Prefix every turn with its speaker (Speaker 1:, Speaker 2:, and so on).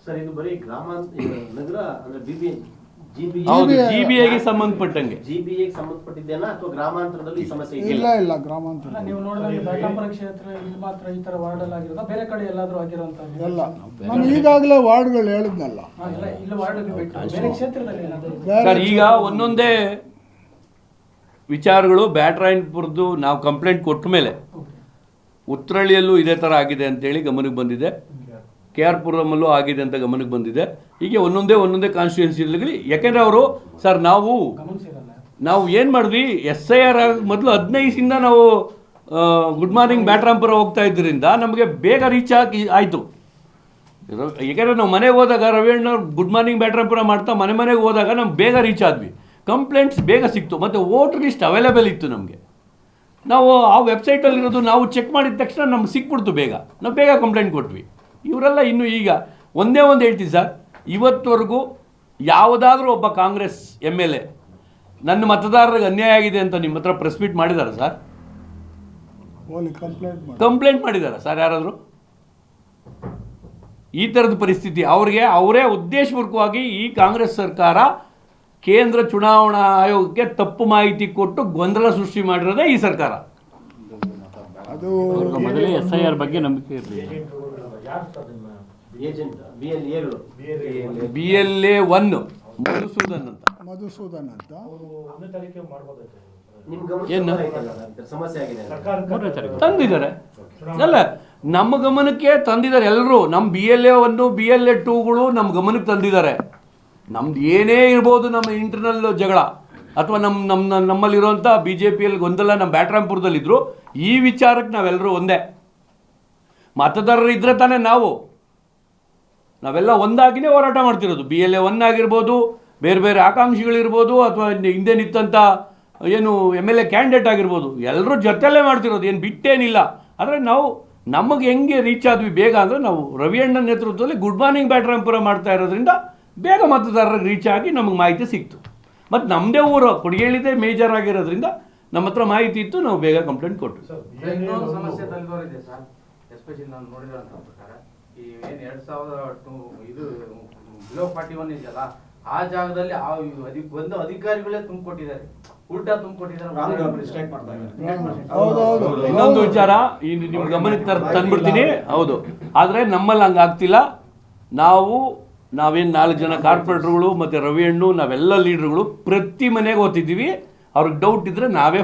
Speaker 1: Sir ಇದು ಬರೀ ನಗರ ಅಂದ್ರೆ
Speaker 2: ಜಿಬಿಐಗೆ ಸಂಬಂಧಪಟ್ಟಂಗೆ
Speaker 1: ಜಿಬಿಎಗೆ ಸಂಬಂಧಪಟ್ಟಿದ್ದೇನಾ ಅಥವಾ ಗ್ರಾಮಾಂತರದಲ್ಲಿ ಈ ಸಮಸ್ಯೆ
Speaker 3: ಇಲ್ಲ ಇಲ್ಲ ಗ್ರಾಮಾಂತರ
Speaker 4: ನೀವು ನೋಡಿದ್ರೆ ಬ್ಯಾಟಂಬರ ಕ್ಷೇತ್ರ ಇಲ್ಲಿ ಮಾತ್ರ ಈ ತರ ವಾರ್ಡ್ ಅಲ್ಲಿ ಆಗಿರೋದು ಬೇರೆ ಕಡೆ ಎಲ್ಲಾದ್ರೂ ಆಗಿರುವಂತದ್ದು
Speaker 3: ಎಲ್ಲ ನಾನು ಈಗಾಗಲೇ ವಾರ್ಡ್ಗಳು ಹೇಳಿದ್ನಲ್ಲ
Speaker 4: ಇಲ್ಲ ವಾರ್ಡ್ ಬೇರೆ ಕ್ಷೇತ್ರದಲ್ಲಿ ಏನಾದ್ರು
Speaker 2: ಸರ್ ಈಗ ಒಂದೊಂದೇ ವಿಚಾರಗಳು ಬ್ಯಾಟರಾಯನಪುರದ್ದು ನಾವು ಕಂಪ್ಲೇಂಟ್ ಕೊಟ್ಟ ಮೇಲೆ ಉತ್ರಳ್ಳಿಯಲ್ಲೂ ಇದೇ ಥರ ಆಗಿದೆ ಅಂತೇಳಿ ಗಮನಕ್ಕೆ ಬಂದಿದೆ, ಕೆ ಆರ್ ಪುರಮಲ್ಲೂ ಆಗಿದೆ ಅಂತ ಗಮನಕ್ಕೆ ಬಂದಿದೆ. ಹೀಗೆ ಒಂದೊಂದೇ ಕಾನ್ಸ್ಟಿಟ್ಯೂನ್ಸಿಗಳಲ್ಲಿ, ಯಾಕೆಂದರೆ ಅವರು ಸರ್ ನಾವು ಏನು ಮಾಡಿದ್ವಿ, SIR ಮೊದಲು 15 ನಾವು ಗುಡ್ ಮಾರ್ನಿಂಗ್ ಬ್ಯಾಟರಾಂಪುರ ಹೋಗ್ತಾ ಇದ್ದರಿಂದ ನಮಗೆ ಬೇಗ ರೀಚ್ ಆಯಿತು. ಯಾಕೆಂದರೆ ನಾವು ಮನೆಗೆ ಹೋದಾಗ ರವಿಯಣ್ಣವ್ರು ಗುಡ್ ಮಾರ್ನಿಂಗ್ ಬ್ಯಾಟರಾಂಪುರ ಮಾಡ್ತಾ ಮನೆಗೆ ಹೋದಾಗ ನಮ್ಗೆ ಬೇಗ ರೀಚ್ ಆದ್ವಿ, ಕಂಪ್ಲೇಂಟ್ಸ್ ಬೇಗ ಸಿಕ್ತು, ಮತ್ತು ವೋಟರ್ ಲಿಸ್ಟ್ ಅವೈಲೇಬಲ್ ಇತ್ತು ನಮಗೆ. ನಾವು ಆ ವೆಬ್ಸೈಟಲ್ಲಿರೋದು ನಾವು ಚೆಕ್ ಮಾಡಿದ ತಕ್ಷಣ ನಮ್ಗೆ ಸಿಕ್ಬಿಡ್ತು ಬೇಗ, ನಾವು ಬೇಗ ಕಂಪ್ಲೇಂಟ್ ಕೊಟ್ವಿ. ಇವರೆಲ್ಲ ಇನ್ನು ಈಗ ಒಂದೇ ಹೇಳ್ತೀವಿ ಸರ್, ಇವತ್ತವರೆಗೂ ಯಾವುದಾದ್ರೂ ಒಬ್ಬ ಕಾಂಗ್ರೆಸ್ MLA ನನ್ನ ಮತದಾರರಿಗೆ ಅನ್ಯಾಯ ಆಗಿದೆ ಅಂತ ನಿಮ್ಮ ಹತ್ರ ಪ್ರೆಸ್ ಮೀಟ್ ಮಾಡಿದ್ದಾರೆ ಸರ್? ಕಂಪ್ಲೇಂಟ್ ಮಾಡಿದ್ದಾರೆ ಸರ್ ಯಾರಾದರೂ? ಈ ಥರದ ಪರಿಸ್ಥಿತಿ ಅವರೇ ಉದ್ದೇಶಪೂರ್ವಕವಾಗಿ ಈ ಕಾಂಗ್ರೆಸ್ ಸರ್ಕಾರ ಕೇಂದ್ರ ಚುನಾವಣಾ ಆಯೋಗಕ್ಕೆ ತಪ್ಪು ಮಾಹಿತಿ ಕೊಟ್ಟು ಗೊಂದಲ ಸೃಷ್ಟಿ ಮಾಡಿರೋದೇ ಈ ಸರ್ಕಾರ.
Speaker 3: ಅದು
Speaker 5: SIR ಬಗ್ಗೆ ನಂಬಿಕೆ ಇರಲಿಲ್ಲ.
Speaker 2: BLA 1
Speaker 3: ಮಧುಸೂದನ್ ಅಂತ
Speaker 2: ಏನು
Speaker 1: ಸಮಸ್ಯೆ ಆಗಿದೆ
Speaker 2: ತಂದಿದ್ದಾರೆ, ಅಲ್ಲ ನಮ್ಮ ಗಮನಕ್ಕೆ ತಂದಿದ್ದಾರೆ ಎಲ್ಲರೂ. ನಮ್ಮ BLA 1 BLA 2ಗಳು ನಮ್ಮ ಗಮನಕ್ಕೆ ತಂದಿದ್ದಾರೆ. ನಮ್ದು ಏನೇ ಇರ್ಬೋದು, ನಮ್ಮ ಇಂಟರ್ನಲ್ ಜಗಳ ಅಥವಾ ನಮ್ಮಲ್ಲಿರುವಂಥ BJPಯಲ್ಲಿ ಗೊಂದಲ ನಮ್ಮ ಬ್ಯಾಟರಾಂಪುರದಲ್ಲಿದ್ದರು, ಈ ವಿಚಾರಕ್ಕೆ ನಾವೆಲ್ಲರೂ ಒಂದೇ. ಮತದಾರರು ಇದ್ರೆ ತಾನೇ ನಾವೆಲ್ಲ ಒಂದಾಗಿನೇ ಹೋರಾಟ ಮಾಡ್ತಿರೋದು. BLA 1 ಆಗಿರ್ಬೋದು, ಬೇರೆ ಆಕಾಂಕ್ಷಿಗಳಿರ್ಬೋದು, ಅಥವಾ ಹಿಂದೆ ನಿಂತಂಥ ಏನು MLA ಕ್ಯಾಂಡಿಡೇಟ್ ಆಗಿರ್ಬೋದು, ಎಲ್ಲರೂ ಜೊತೆಯಲ್ಲೇ ಮಾಡ್ತಿರೋದು, ಏನು ಬಿಟ್ಟೇನಿಲ್ಲ. ಆದರೆ ನಮಗೆ ಹೆಂಗೆ ರೀಚ್ ಆದ್ವಿ ಬೇಗ ಅಂದರೆ, ನಾವು ರವಿಯಣ್ಣನ ನೇತೃತ್ವದಲ್ಲಿ ಗುಡ್ ಮಾರ್ನಿಂಗ್ ಬ್ಯಾಟರಾಂಪುರ ಮಾಡ್ತಾ ಇರೋದ್ರಿಂದ ಬೇಗ ಮತದಾರರಿಗೆ ರೀಚ್ ಆಗಿ ನಮಗೆ ಮಾಹಿತಿ ಸಿಕ್ತು. ಮತ್ತು ನಮ್ಮದೇ ಊರು ಕೊಡಿಗೇಳಿದೆ ಮೇಜರ್ ಆಗಿರೋದ್ರಿಂದ ನಮ್ಮ ಹತ್ರ ಮಾಹಿತಿ ಇತ್ತು, ನಾವು ಬೇಗ ಕಂಪ್ಲೇಂಟ್ ಕೊಟ್ವಿ.
Speaker 6: ಇನ್ನೊಂದು ಸಮಸ್ಯೆ ತಲೆದೋರಿದೆ ಸರ್, ಎಸ್ಪೆಷಲಿ ನಾನು ನೋಡಿರೋಂಥ ಪ್ರಕಾರ ಈ ಏನು 2002 ಇದು ಬಿಲೋ 41 ಇದೆಯಲ್ಲ, ಆ ಜಾಗದಲ್ಲಿ ಬಂದ ಅಧಿಕಾರಿಗಳೇ ತುಂಬಿಕೊಟ್ಟಿದ್ದಾರೆ, ಉಲ್ಟಾ ತುಂಬಿಕೊಟ್ಟಿದ್ದಾರೆ.
Speaker 2: ಇನ್ನೊಂದು ವಿಚಾರ ನಿಮ್ಮ ಗಮನಕ್ಕೆ ತಂದ್ಬಿಡ್ತೀನಿ. ಹೌದು, ಆದರೆ ನಮ್ಮಲ್ಲಿ ಹಂಗಾಗ್ತಿಲ್ಲ. ನಾವೇನು 4 ಜನ ಕಾರ್ಪೊರೇಟರ್ಗಳು ಮತ್ತು ರವಿಯಣ್ಣು ನಾವೆಲ್ಲ ಲೀಡ್ರುಗಳು ಪ್ರತಿ ಮನೆಗೆ ಓದ್ತಿದ್ದೀವಿ. ಅವ್ರಿಗೆ ಡೌಟ್ ಇದ್ದರೆ ನಾವೇ